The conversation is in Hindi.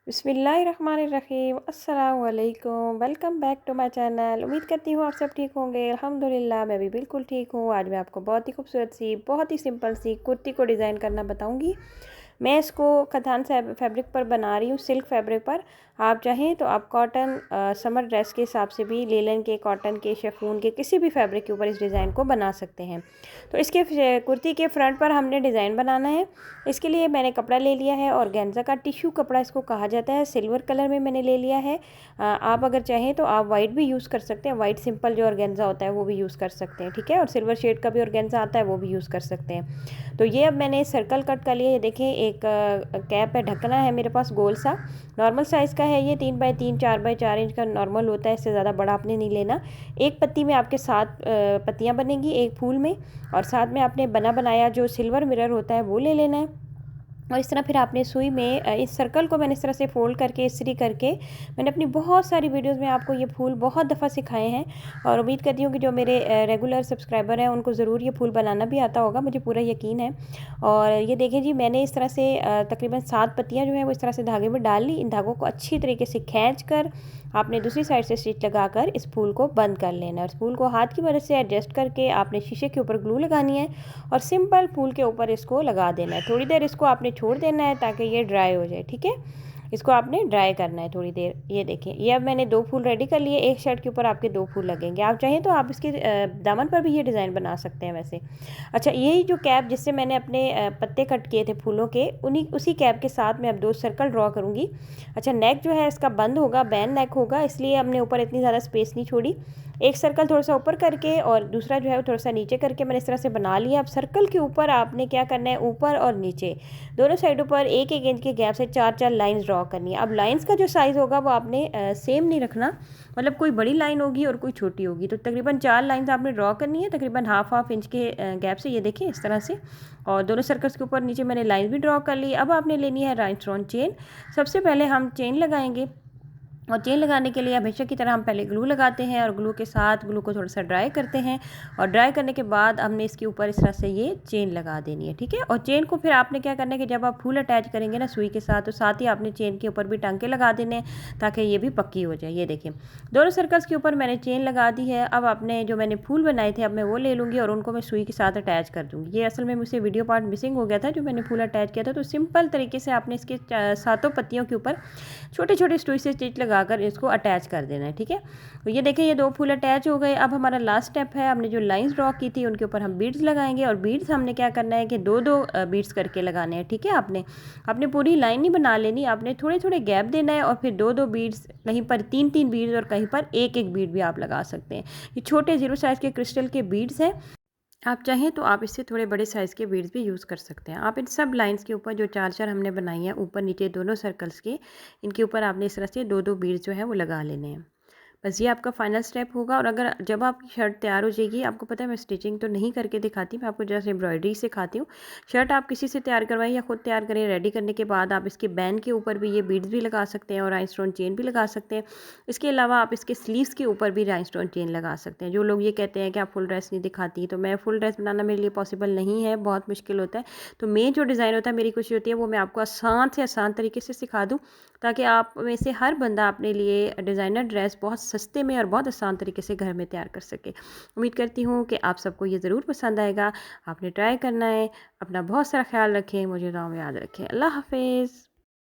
बिस्मिल्लाहिर्रहमानिर्रहीम अस्सलाम वालेकुम। Welcome back to my channel. उम्मीद करती हूँ आप सब ठीक होंगे। अल्हम्दुलिल्लाह मैं भी बिल्कुल ठीक हूँ। आज मैं आपको बहुत ही खूबसूरत सी बहुत ही सिंपल सी कुर्ती को डिज़ाइन करना बताऊँगी। मैं इसको कथान से फैब्रिक पर बना रही हूँ, सिल्क फैब्रिक पर। आप चाहें तो आप कॉटन समर ड्रेस के हिसाब से भी लेलन के, कॉटन के, शिफॉन के किसी भी फैब्रिक के ऊपर इस डिज़ाइन को बना सकते हैं। तो इसके कुर्ती के फ्रंट पर हमने डिज़ाइन बनाना है। इसके लिए मैंने कपड़ा ले लिया है और गेंजा का टिश्यू कपड़ा इसको कहा जाता है, सिल्वर कलर में मैंने ले लिया है। आप अगर चाहें तो आप वाइट भी यूज़ कर सकते हैं, वाइट सिंपल जो ऑर्गेन्जा होता है वो भी यूज़ कर सकते हैं, ठीक है। और सिल्वर शेड का भी ऑर्गेन्जा आता है वो भी यूज़ कर सकते हैं। तो ये अब मैंने सर्कल कट कर लिया। ये देखें, एक कैप है, ढकना है मेरे पास गोल सा, नॉर्मल साइज़ का है ये, 3x3 4x4 इंच का नॉर्मल होता है, इससे ज़्यादा बड़ा आपने नहीं लेना। एक पत्ती में आपके 7 पत्तियाँ बनेंगी एक फूल में, और साथ में आपने बना बनाया जो सिल्वर मिरर होता है वो ले लेना है। और इस तरह फिर आपने सुई में इस सर्कल को मैंने इस तरह से फ़ोल्ड करके इस्त्री करके, मैंने अपनी बहुत सारी वीडियोस में आपको ये फूल बहुत दफ़ा सिखाए हैं, और उम्मीद करती हूँ कि जो मेरे रेगुलर सब्सक्राइबर हैं उनको ज़रूर ये फूल बनाना भी आता होगा, मुझे पूरा यकीन है। और ये देखें जी, मैंने इस तरह से तकरीबन 7 पत्तियाँ जो हैं वो इस तरह से धागे में डाल ली। इन धागों को अच्छी तरीके से खींच कर आपने दूसरी साइड से स्टिच लगाकर इस फूल को बंद कर लेना है। और इस फूल को हाथ की मदद से एडजस्ट करके आपने शीशे के ऊपर ग्लू लगानी है और सिंपल फूल के ऊपर इसको लगा देना है। थोड़ी देर इसको आपने छोड़ देना है ताकि ये ड्राई हो जाए, ठीक है। इसको आपने ड्राई करना है थोड़ी देर। ये देखें, ये अब मैंने 2 फूल रेडी कर लिए। एक शर्ट के ऊपर आपके 2 फूल लगेंगे। आप चाहें तो आप इसके दामन पर भी ये डिज़ाइन बना सकते हैं वैसे। अच्छा, यही जो कैप जिससे मैंने अपने पत्ते कट किए थे फूलों के, उसी कैप के साथ मैं अब 2 सर्कल ड्रॉ करूँगी। अच्छा, नेक जो है इसका बंद होगा, बैन नेक होगा, इसलिए हमने ऊपर इतनी ज़्यादा स्पेस नहीं छोड़ी। एक सर्कल थोड़ा सा ऊपर करके और दूसरा जो है वो थोड़ा सा नीचे करके मैंने इस तरह से बना लिया। अब सर्कल के ऊपर आपने क्या करना है, ऊपर और नीचे दोनों साइडों पर 1-1 इंच के गैप से 4-4 लाइंस ड्रॉ करनी है। अब लाइंस का जो साइज़ होगा वो आपने सेम नहीं रखना, मतलब कोई बड़ी लाइन होगी और कोई छोटी होगी। तो तकरीबन 4 लाइंस आपने ड्रॉ करनी है, तकरीबन हाफ इंच के गैप से। ये देखिए इस तरह से, और दोनों सर्कल्स के ऊपर नीचे मैंने लाइन भी ड्रॉ कर ली। अब आपने लेनी है राइनस्टोन चेन। सबसे पहले हम चेन लगाएंगे, और चेन लगाने के लिए हमेशा की तरह हम पहले ग्लू लगाते हैं, और ग्लू के साथ ग्लू को थोड़ा सा ड्राई करते हैं, और ड्राई करने के बाद हमने इसके ऊपर इस तरह से ये चेन लगा देनी है, ठीक है। और चेन को फिर आपने क्या करना है कि जब आप फूल अटैच करेंगे ना सुई के साथ, तो साथ ही आपने चेन के ऊपर भी टांके लगा देने हैं ताकि ये भी पक्की हो जाए। ये देखिए, दोनों सर्कल्स के ऊपर मैंने चेन लगा दी है। अब आपने जो मैंने फूल बनाए थे अब मैं वो ले लूँगी और उनको मैं सुई के साथ अटैच कर दूँगी। ये असल में मुझसे वीडियो पार्ट मिसिंग हो गया था जो मैंने फूल अटैच किया था। तो सिंपल तरीके से आपने इसके सातों पत्तियों के ऊपर छोटे छोटे सुई से स्टिच लगाकर इसको अटैच कर देना है, ठीक है। तो ये देखें, ये 2 फूल अटैच हो गए। अब हमारा लास्ट स्टेप है, हमने जो लाइंस ड्रॉ की थी उनके ऊपर हम बीड्स लगाएंगे, और बीड्स हमने क्या करना है कि 2-2 बीड्स करके लगाने हैं, ठीक है। आपने पूरी लाइन नहीं बना लेनी, आपने थोड़े थोड़े गैप देना है, और फिर 2-2 बीड्स, कहीं पर 3-3 बीड्स और कहीं पर 1-1 बीड भी आप लगा सकते हैं। ये छोटे 0 साइज़ के क्रिस्टल के बीड्स हैं। आप चाहें तो आप इससे थोड़े बड़े साइज़ के बीड्स भी यूज़ कर सकते हैं। आप इन सब लाइंस के ऊपर जो 4-4 हमने बनाई हैं ऊपर नीचे दोनों सर्कल्स के, इनके ऊपर आपने इस तरह से 2-2 बीड्स जो है वो लगा लेने हैं। बस ये आपका फाइनल स्टेप होगा। और अगर जब आपकी शर्ट तैयार हो जाएगी, आपको पता है मैं स्टिचिंग तो नहीं करके दिखाती, मैं आपको जस्ट एम्ब्रॉयडरी सिखाती हूँ। शर्ट आप किसी से तैयार करवाएं या खुद तैयार करें, रेडी करने के बाद आप इसके बैन के ऊपर भी ये बीड्स भी लगा सकते हैं और राइनस्टोन चेन भी लगा सकते हैं। इसके अलावा आप इसके स्लीव्स के ऊपर भी राइनस्टोन चेन लगा सकते हैं। जो लोग ये कहते हैं कि आप फुल ड्रेस नहीं दिखाती, तो मैं फुल ड्रेस बनाना मेरे लिए पॉसिबल नहीं है, बहुत मुश्किल होता है। तो मेन जो डिज़ाइन होता है, मेरी कोशिश होती है वो मैं आपको आसान से आसान तरीके से सिखा दूँ, ताकि आप में से हर बंदा अपने लिए डिज़ाइनर ड्रेस बहुत सस्ते में और बहुत आसान तरीके से घर में तैयार कर सके। उम्मीद करती हूँ कि आप सबको ये ज़रूर पसंद आएगा। आपने ट्राई करना है। अपना बहुत सारा ख्याल रखें, मुझे दुआ में याद रखें। अल्लाह हाफ़िज़।